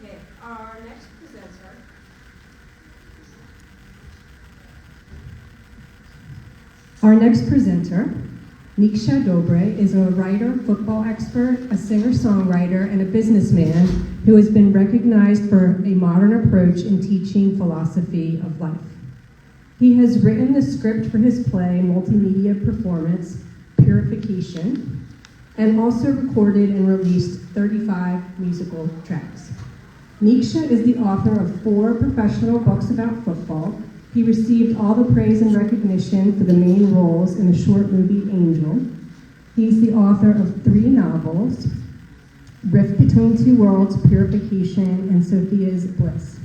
Okay, our next presenter. Our next presenter, Niksa Dobre, is a writer, football expert, a singer-songwriter, and a businessman who has been recognized for a modern approach in teaching philosophy of life. He has written the script for his play multimedia performance, Purification, and also recorded and released 35 musical tracks. Niksa is the author of 4 professional books about football. He received all the praise and recognition for the main roles in the short movie Angel. He's the author of 3 novels, Rift Between Two Worlds, Purification, and Sophia's Bliss.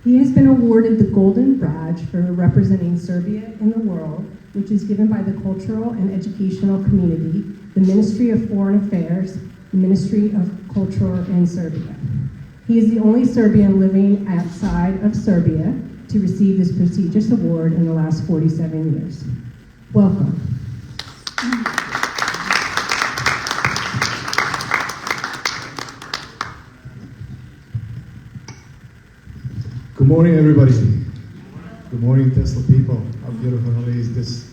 He has been awarded the Golden Badge for representing Serbia in the world, which is given by the cultural and educational community, the Ministry of Foreign Affairs, the Ministry of Culture in Serbia. He is the only Serbian living outside of Serbia to receive this prestigious award in the last 47 years. Welcome. Good morning, everybody. Good morning, Tesla people. How beautiful is this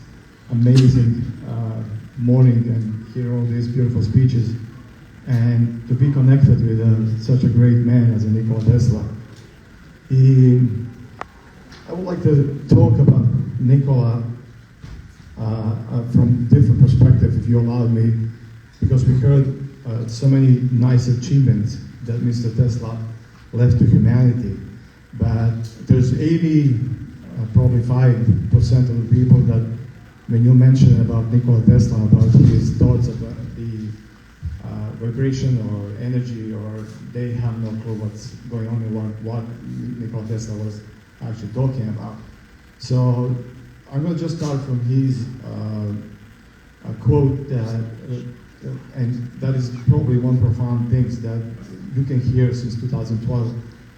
amazing morning and hear all these beautiful speeches and to be connected with such a great man as Nikola Tesla. I would like to talk about Nikola from different perspective, if you allow me, because we heard so many nice achievements that Mr. Tesla left to humanity. But there's probably 5% of the people that when you mention about Nikola Tesla, about his thoughts about the vibration or energy, or they have no clue what's going on and what Nikola Tesla was actually talking about. So I'm going to just start from his quote, and that is probably one profound thing that you can hear since 2012,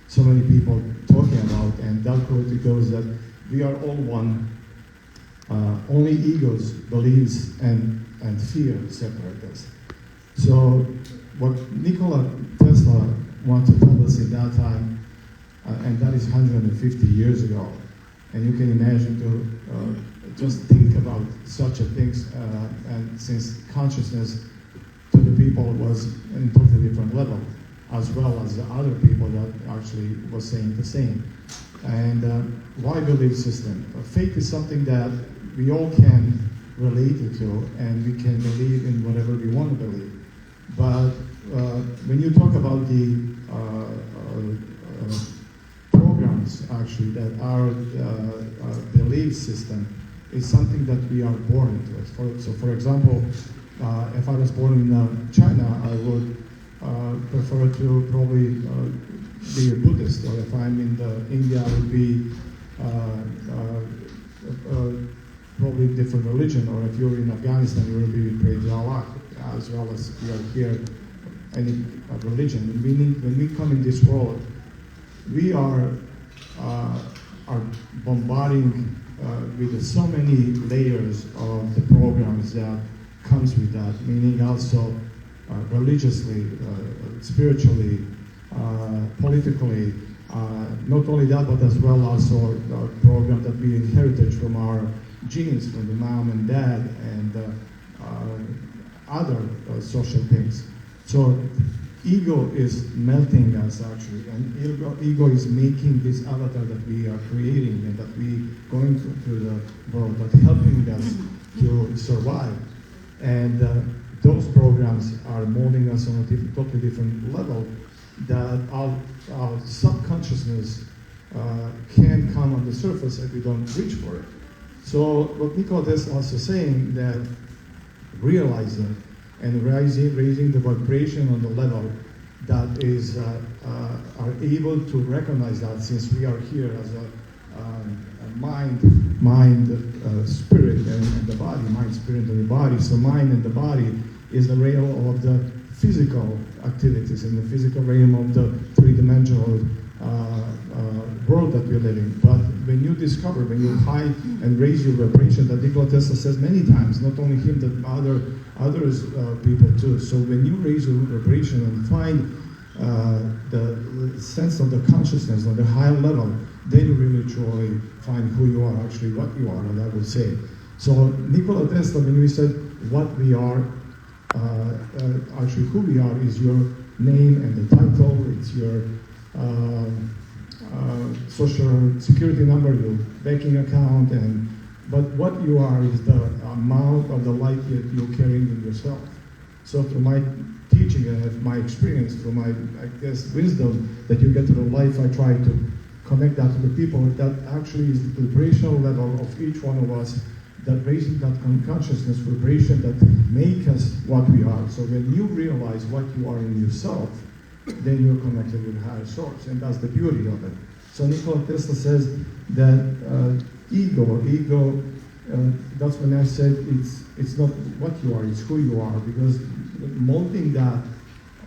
so many people talking about, and that quote goes that we are all one, only egos, beliefs, and fear separate us. So what Nikola Tesla wanted to tell us at that time, and that is 150 years ago, and you can imagine to just think about such a thing, and since consciousness to the people was in a totally different level, as well as the other people that actually was saying the same. And why belief system? Faith is something that we all can relate to, and we can believe in whatever we want to believe. But when you talk about the programs actually that our belief system is something that we are born into it. So for example, if I was born in China, I would prefer to probably be a Buddhist, or if I'm in India, I would be probably a different religion, or if you're in Afghanistan, you will be praying to Allah, as well as we are here, any religion. Meaning, when we come in this world, we are bombarding with so many layers of the programs that comes with that, meaning also religiously, spiritually, politically, not only that, but as well also a program that we inherited from our genes, from the mom and dad, and other social things. So ego is melting us actually, and ego is making this avatar that we are creating and that we going through the world, that helping us to survive. And those programs are molding us on a totally different level, that our subconsciousness can come on the surface if we don't reach for it. So what Nikola is also saying, that realizing and raising the vibration on the level that is are able to recognize that, since we are here as a mind, spirit, and the body, mind, spirit, and the body. So mind and the body is the realm of the physical activities, in the physical realm of the three-dimensional world that we're living. But when you discover, when you high and raise your vibration, that Nikola Tesla says many times, not only him, but others people too. So when you raise your vibration and find the sense of the consciousness on the higher level, then you really truly find who you are, actually what you are, and I would say. So Nikola Tesla, when we said what we are, actually who we are is your name and the title, it's your social security number, your banking account, but what you are is the amount of the light that you're carrying in yourself. So through my teaching and my experience, through my, I guess, wisdom that you get through life, I try to connect that to the people. That actually is the vibrational level of each one of us, that raising that consciousness vibration that make us what we are. So when you realize what you are in yourself, then you're connected with higher source, and that's the beauty of it. So Nikola Tesla says that ego, that's when I said it's not what you are, it's who you are, because molding that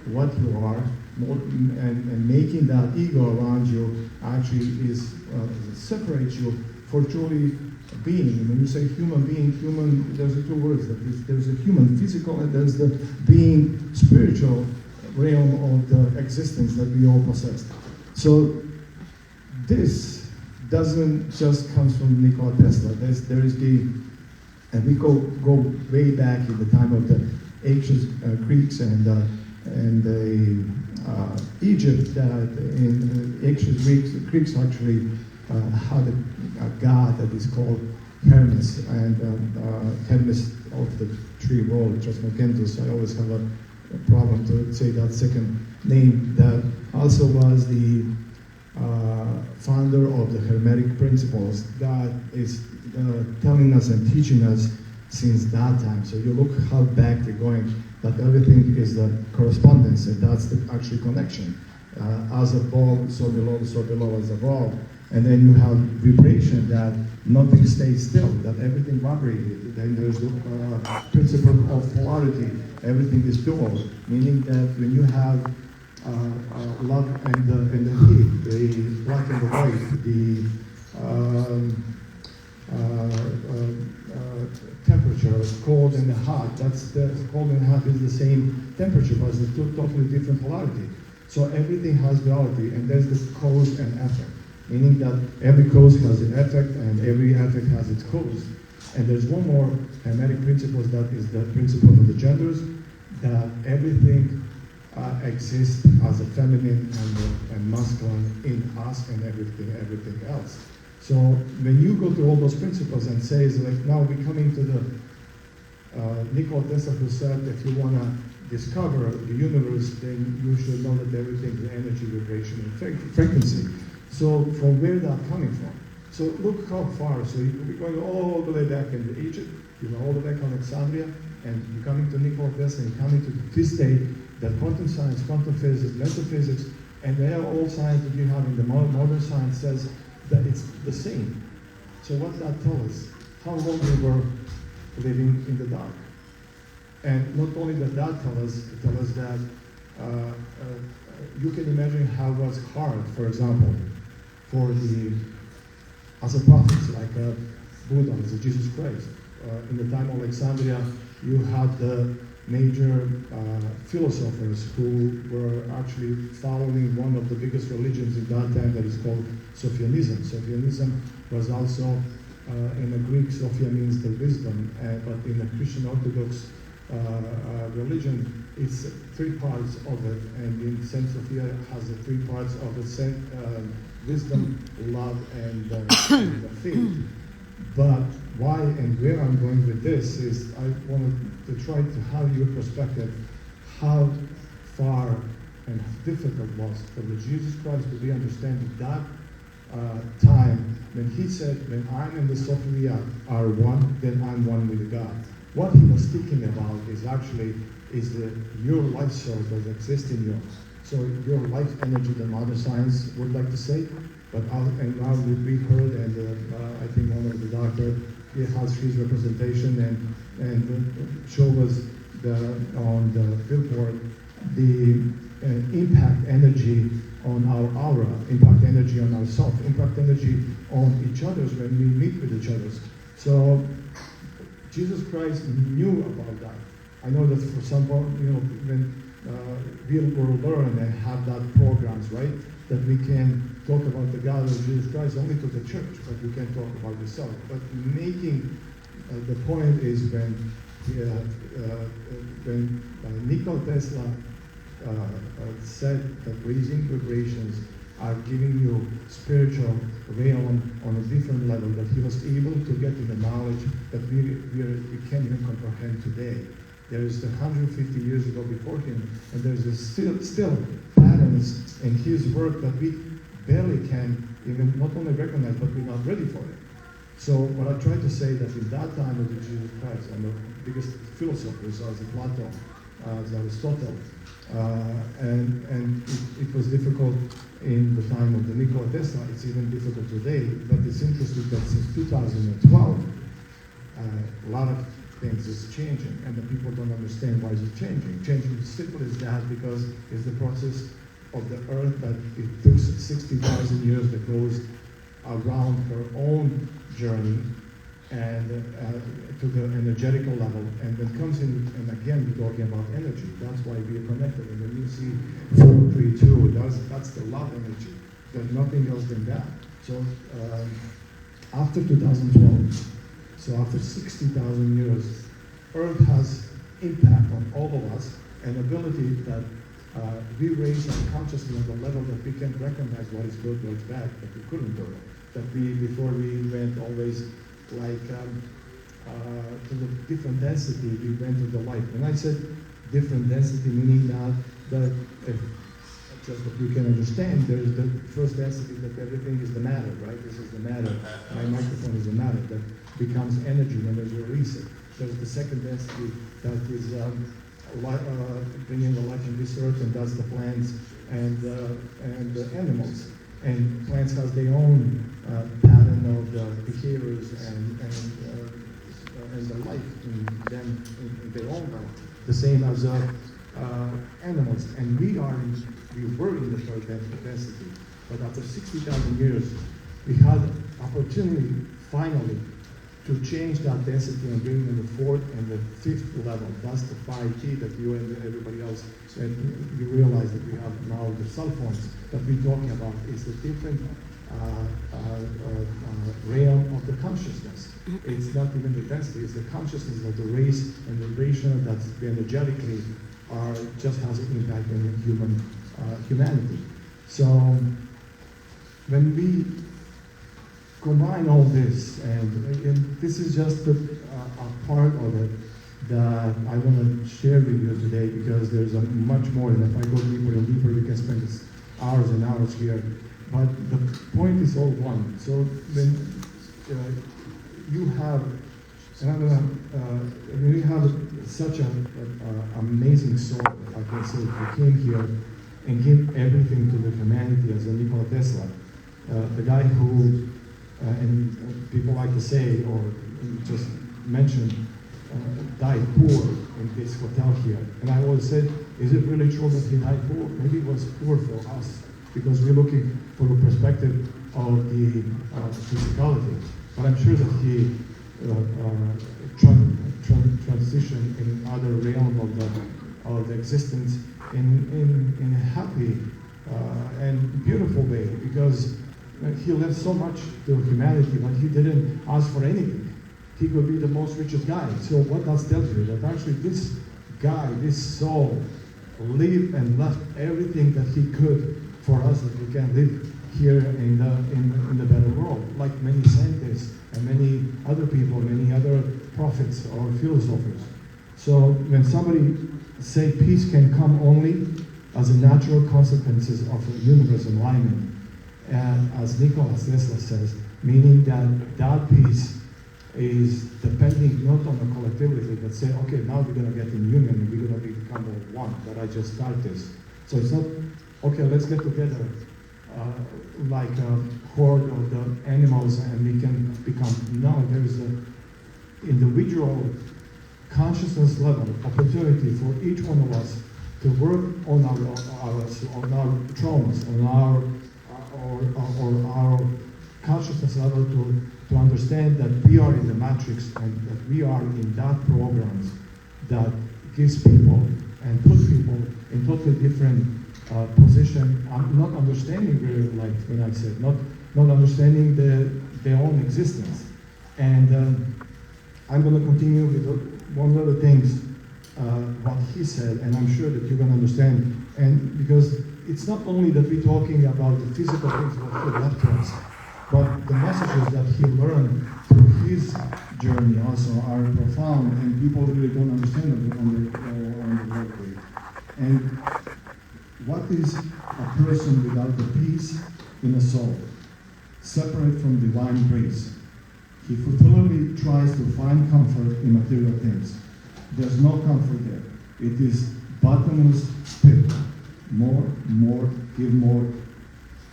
what you are and making that ego around you actually is separates you for truly being. When you say human being, there's two words. There's a human physical and there's the being spiritual realm of the existence that we all possess. So this doesn't just come from Nikola Tesla. There is and we go way back in the time of the ancient Greeks and Egypt. In ancient Greeks actually had a god that is called Hermes, and Hermes of the tree world, Trismegistus. I always have a problem to say that second name. That also was the founder of the Hermetic principles. God is telling us and teaching us since that time. So you look how back they're going, that everything is the correspondence, and that's the actual connection. As above, so below as above. And then you have vibration, that nothing stays still, that everything vibrates. Then there's the principle of polarity. Everything is dual, meaning that when you have love and the heat, the black and the white, the temperature, cold and hot, that's the cold and hot is the same temperature, but it's two totally different polarity. So everything has duality, and there's this cause and effect, meaning that every cause has an effect and every effect has its cause. And there's one more Hermetic principle, that is the principle of the genders, that everything exists as a feminine and masculine in us and everything else. So when you go through all those principles and says, like, now we're coming to the Nikola Tesla, who said, if you want to discover the universe, then you should know that everything is energy, vibration, and frequency. So from where that coming from? So look how far. So we're going all the way back into Egypt, all the way back to Alexandria, and you're coming to Nikola Tesla, and you're coming to this day, that quantum science, quantum physics, mental physics, and they are all science that you have in the modern science says that it's the same. So what does that tell us? How long we were living in the dark. And not only that tell us that you can imagine how it was hard, for example, for as a prophet, like Buddha, as a Jesus Christ. In the time of Alexandria, you had the major philosophers who were actually following one of the biggest religions in that time, that is called Sophianism. Sophianism was also, in the Greek, Sophia means the wisdom, but in the Christian Orthodox religion, it's three parts of it, and in Saint Sophia has the three parts of it: wisdom, love, and the faith. But why and where I'm going with this is I wanted to try to have your perspective, how far and difficult it was for the Jesus Christ to be understanding that time when he said, when I'm and the Sophia are one, then I'm one with God. What he was speaking about is actually your life source that exists in you. So your life energy, the modern science would like to say, but now we heard, and I think one of the doctors, he has his representation and show us on the billboard the impact energy on our aura, impact energy on ourselves, impact energy on each other's when we meet with each other. So Jesus Christ knew about that. I know that for some, when we will learn and have that programs, right? That we can talk about the God of Jesus Christ only to the church, but we can't talk about yourself. But making the point is when Nikola Tesla said that raising vibrations are giving you spiritual realm on a different level, that he was able to get to the knowledge that we can't even comprehend today. There is 150 years ago before him, and there's still patterns in his work that we barely can even not only recognize, but we're not ready for it. So what I try to say that in that time of the Jesus Christ, and the biggest philosophers as Plato, as Aristotle, and it was difficult in the time of the Nikola Tesla. It's even difficult today, but it's interesting that since 2012, a lot of things is changing, and the people don't understand why is it changing. Changing as simple as that because it's the process of the earth that it took 60,000 years that goes around her own journey and to the energetical level, and then comes in, and again we're talking about energy. That's why we are connected. And when you see 432, that's the love energy. There's nothing else than that. So after 2012, so after 60,000 years, Earth has impact on all of us, and ability that we raise our consciousness on the level that we can recognize what is good, what is bad, but we couldn't do it. That we, before we invent always like to the different density, we went to the light. When I said different density, meaning that just that you can understand, there is the first density that everything is the matter, right? This is the matter. My microphone is the matter that becomes energy when you release it. There's the second density that is bringing the life in this earth, and that's the plants and the animals. And plants has their own pattern of the behaviors and the life in them in their own life. The same as animals. And we were in the third density. But after 60,000 years, we had opportunity finally to change that density and bring in the fourth and the fifth level. That's the 5G that you and everybody else, and you realize that we have now the cell phones that we're talking about. Is a different realm of the consciousness. It's not even the density, it's the consciousness of the race and the vibration that energetically just has an impact on humanity. So when we combine all this, and this is just a part of it that I want to share with you today, because there's much more, and if I go deeper and deeper, we can spend hours and hours here. But the point is all one. So when you have, and I'm when you have such an amazing soul, if I can say, who came here and gave everything to the humanity as a Nikola Tesla, the guy who, and people like to say, or just mention, died poor in this hotel here. And I always said, is it really true that he died poor? Maybe it was poor for us, because we're looking for a perspective of the physicality. But I'm sure that he transitioned in other realm of the existence in a happy and beautiful way, because he left so much to humanity, but he didn't ask for anything. He could be the most richest guy. So what that tells you, that actually this guy, this soul, lived and left everything that he could for us, that we can live here in the better world, like many scientists and many other people, many other prophets or philosophers. So when somebody say peace can come only as a natural consequences of a universe alignment, and as Nikola Tesla says, meaning that peace is depending not on the collectivity, but say, okay, now we're going to get in union and we're going to become one, that I just start this. So it's not, okay, let's get together like a horde of the animals and we can become, no, there is an individual consciousness level opportunity for each one of us to work on our traumas, on our consciousness level to understand that we are in the matrix and that we are in that programs that gives people and put people in totally different position, not understanding really, like when I said, not understanding their own existence. And I'm going to continue with one of the things what he said, and I'm sure that you're going to understand. And because it's not only that we're talking about the physical things what he left to us, but the messages that he learned through his journey also are profound, and people really don't understand them on the right way. And what is a person without the peace in a soul, separate from divine grace? He fully tries to find comfort in material things. There's no comfort there. It is bottomless pit. More, give more,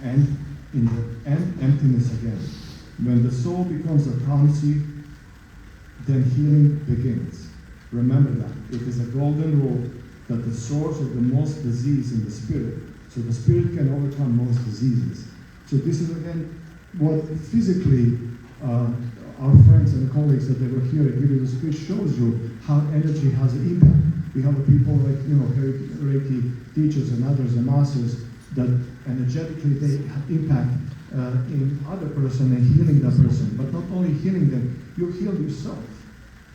and in the end, emptiness again. When the soul becomes a calm sea, then healing begins. Remember that. It is a golden rule that the source of the most disease in the spirit. So the spirit can overcome most diseases. So this is again what physically our friends and colleagues that they were here at Give You the Speech shows you how energy has an impact. We have people like, Reiki teachers and others and masters that energetically they impact in other person and healing that person. But not only healing them, you heal yourself.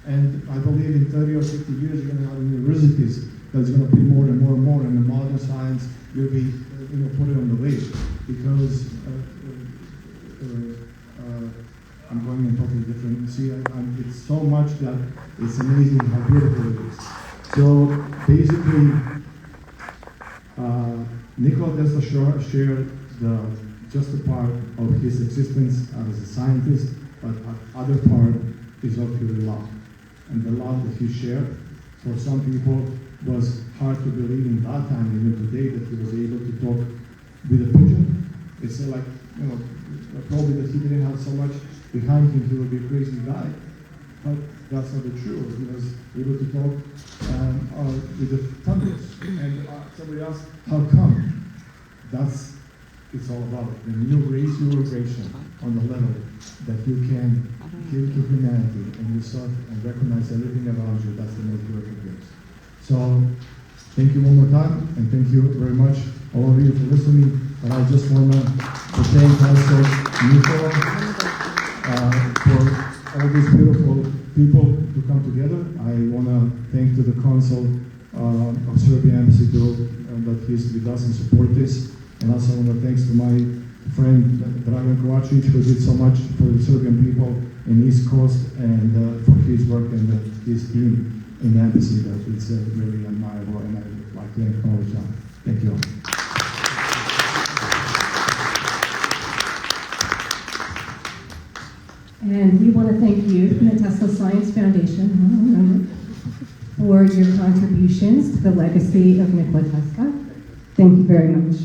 And I believe in 30 or 50 years you're going to have universities that's going to be more and more and more, and the modern science will be put it on the way, because I'm going in totally different. See, it's so much that it's amazing how beautiful it is. So basically, Nikola Tesla shared just a part of his existence as a scientist, but other part is actually love. And the love that he shared, for some people, was hard to believe in that time, even today, that he was able to talk with a pigeon. It's like, probably that he didn't have so much behind him, he would be a crazy guy. But that's not the truth. He was able to talk with the thunders. And somebody asked, how come? It's all about it. When you raise your vibration on the level that you can give to humanity and yourself and recognize everything around you, that's the most beautiful gift. So, thank you one more time, and thank you very much, all of you, for listening. And I just want to thank also Nikola for all these beautiful people to come together. I want to thank to the Council of Serbian Embassy that he's with us and support this. And also I want to thanks to my friend Dragan Kovacic, who did so much for the Serbian people in East Coast, and for his work and his team in the embassy. That it's really admirable, and I'd like to acknowledge that. Thank you all. And we want to thank you from the Tesla Science Foundation for your contributions to the legacy of Nikola Tesla. Thank you very much.